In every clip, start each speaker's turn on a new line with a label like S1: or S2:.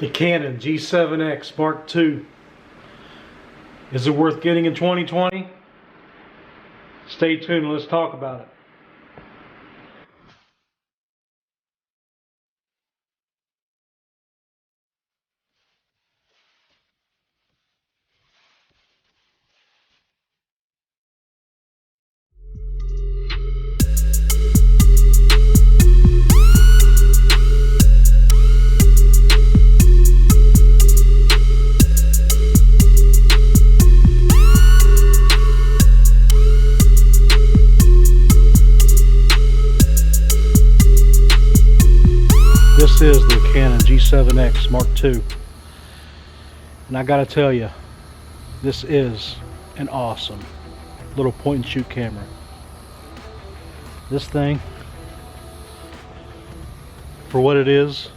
S1: The Canon G7x Mark II. Is it worth getting in 2020? Stay tuned and let's talk about it. This is the Canon G7x Mark II, and I gotta tell you, this is an awesome little point and shoot camera. This thing, for what it is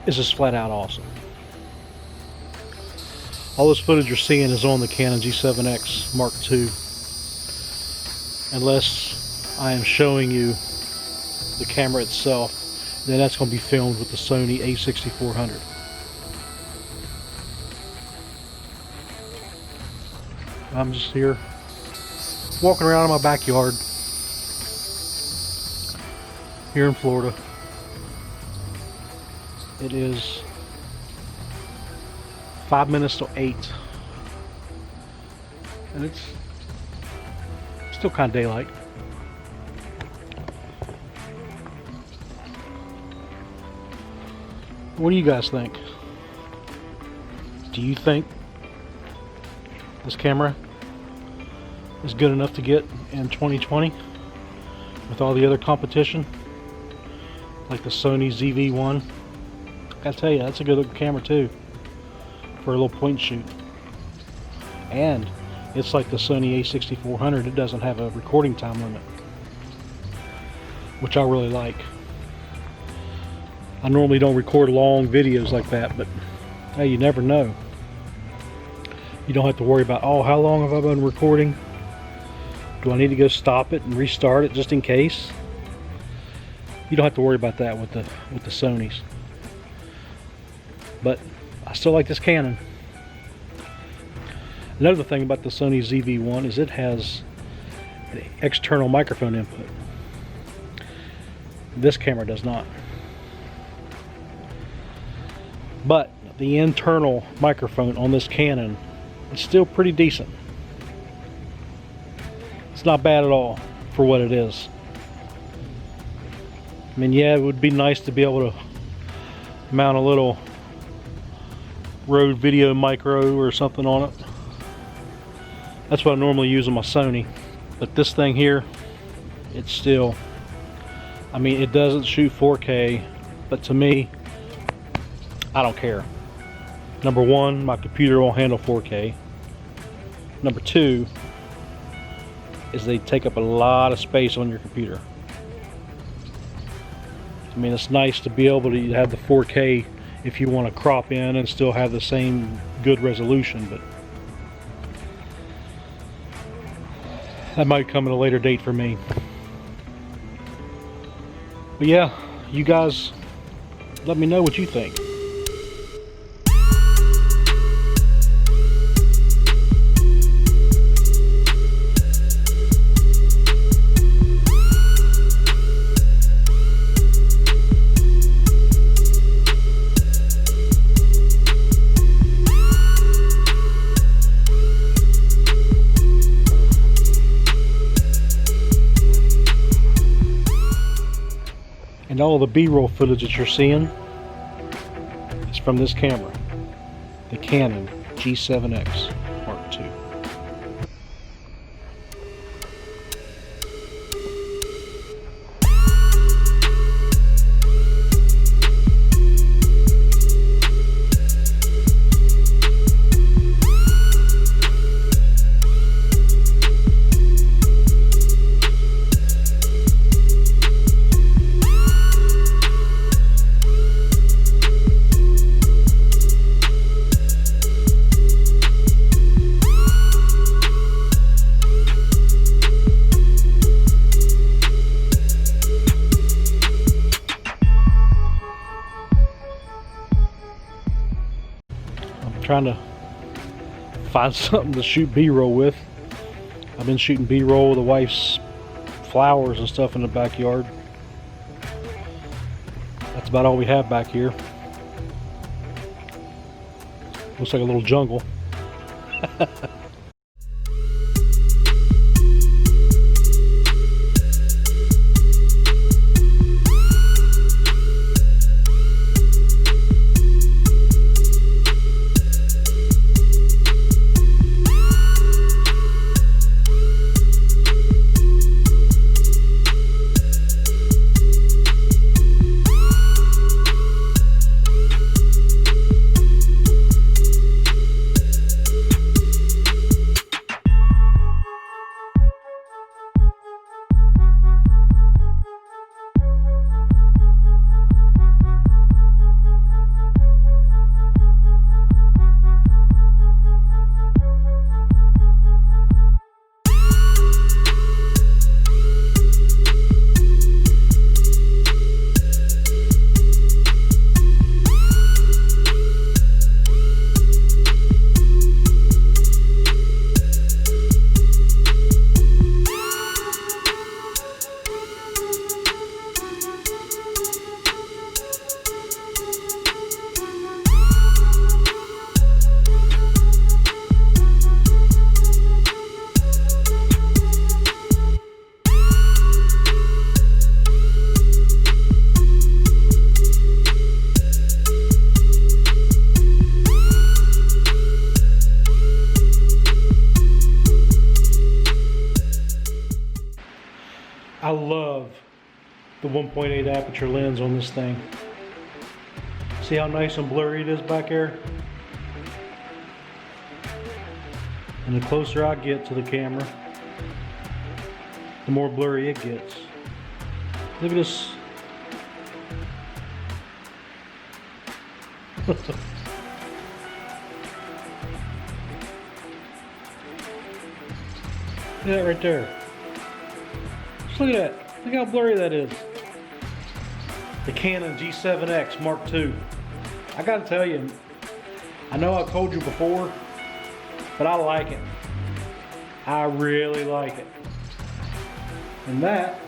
S1: just flat out awesome. All this footage you're seeing is on the Canon G7x Mark II, unless I am showing you the camera itself, then that's going to be filmed with the Sony A6400. I'm just here walking around in my backyard here in Florida. It is 5 minutes to 8 and it's still kind of daylight. What do you guys think? Do you think this camera is good enough to get in 2020 with all the other competition like the Sony ZV-1? I gotta tell you, that's a good looking camera too for a little point and shoot. And it's like the Sony A6400, it doesn't have a recording time limit, which I really like. I normally don't record long videos like that, but hey, you never know. You don't have to worry about, oh, how long have I been recording? Do I need to go stop it and restart it just in case? You don't have to worry about that with the Sonys. But I still like this Canon. Another thing about the Sony ZV-1 is it has an external microphone input. This camera does not. But the internal microphone on this Canon is still pretty decent. It's not bad at all for what it is. I mean, yeah, it would be nice to be able to mount a little Rode Video Micro or something on it. That's what I normally use on my Sony. But this thing here, it's still, I mean, it doesn't shoot 4K, but to me, I don't care. Number one, my computer won't handle 4K. Number two is they take up a lot of space on your computer. I mean, it's nice to be able to have the 4K if you want to crop in and still have the same good resolution, but that might come at a later date for me. But yeah, you guys let me know what you think. And all the B-roll footage that you're seeing is from this camera, the Canon G7x Mark II. trying to find something to shoot B-roll with. I've been shooting B-roll with the wife's flowers and stuff in the backyard. That's about all we have back here. Looks like a little jungle. I love the 1.8 aperture lens on this thing. See how nice and blurry it is back there? And the closer I get to the camera, the more blurry it gets. Look at this. Look at that right there. Just look at that. Look how blurry that is. The Canon G7x Mark II. I gotta tell you, I know I've told you before, but I like it. I really like it. And that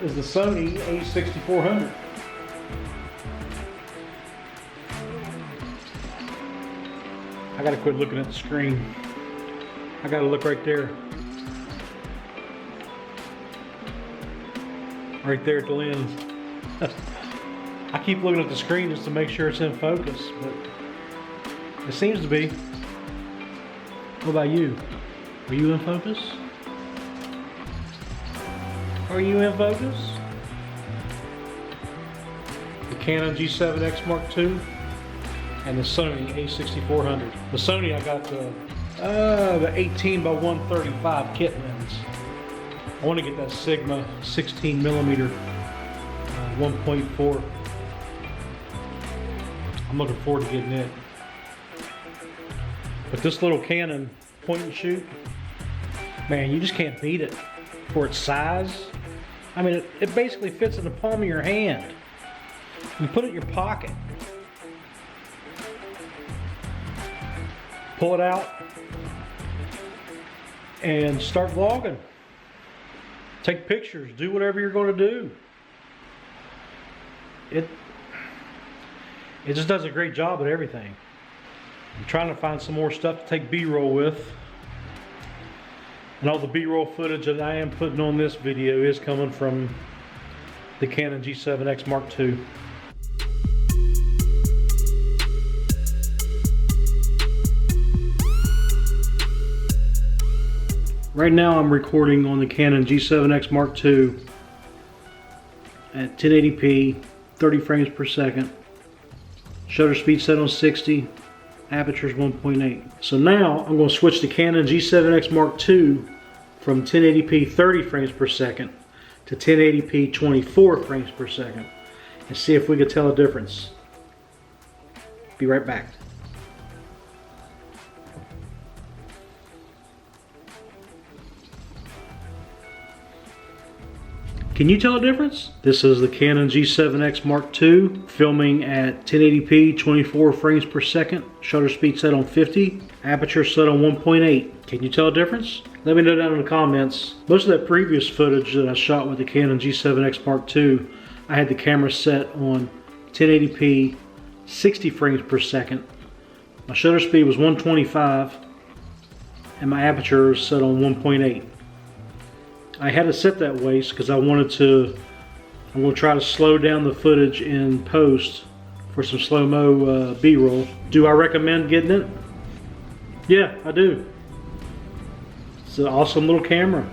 S1: is the Sony A6400. I gotta quit looking at the screen. I gotta look right there. Right there at the lens. I keep looking at the screen just to make sure it's in focus, but it seems to be. What about you? Are you in focus? Are you in focus? The Canon G7x Mark II and the Sony A6400. The Sony, I got the 18 by 135 kit lens. I want to get that Sigma 16mm 1.4. I'm looking forward to getting it. But this little Canon point and shoot, man, you just can't beat it for its size. I mean, it basically fits in the palm of your hand. You put it in your pocket. Pull it out and start vlogging. Take pictures, do whatever you're going to do. It just does a great job at everything. I'm trying to find some more stuff to take B-roll with. And all the B-roll footage that I am putting on this video is coming from the Canon G7x Mark II. Right now I'm recording on the Canon G7x Mark II at 1080p, 30 frames per second. Shutter speed set on 60, aperture is 1.8. So now I'm going to switch to Canon G7x Mark II from 1080p 30 frames per second to 1080p 24 frames per second and see if we can tell a difference. Be right back. Can you tell a difference? This is the Canon G7x Mark II, filming at 1080p, 24 frames per second, shutter speed set on 50, aperture set on 1.8. Can you tell a difference? Let me know down in the comments. Most of that previous footage that I shot with the Canon G7x Mark II, I had the camera set on 1080p, 60 frames per second. My shutter speed was 125, and my aperture is set on 1.8. I had it set that way because I'm going to try to slow down the footage in post for some slow-mo B-roll. Do I recommend getting it? Yeah, I do. It's an awesome little camera.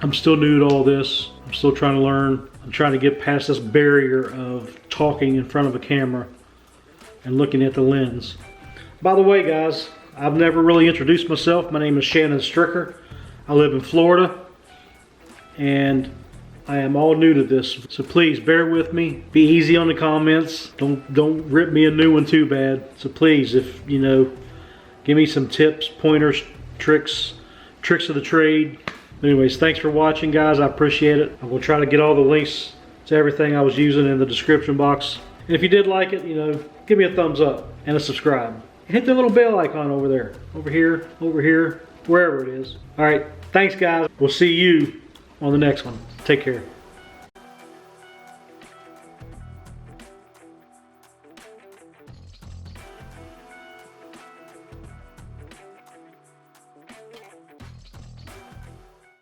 S1: I'm still new to all this. I'm still trying to learn. I'm trying to get past this barrier of talking in front of a camera and looking at the lens. By the way, guys, I've never really introduced myself. My name is Shannon Stricker. I live in Florida, and I am all new to this. So please bear with me. Be easy on the comments. Don't rip me a new one too bad. So please, if you know, give me some tips, pointers, tricks of the trade. Anyways, thanks for watching, guys. I appreciate it. I will try to get all the links to everything I was using in the description box. And if you did like it, you know, give me a thumbs up and a subscribe. And hit the little bell icon over there, over here, wherever it is. All right, thanks, guys. We'll see you on the next one. Take care.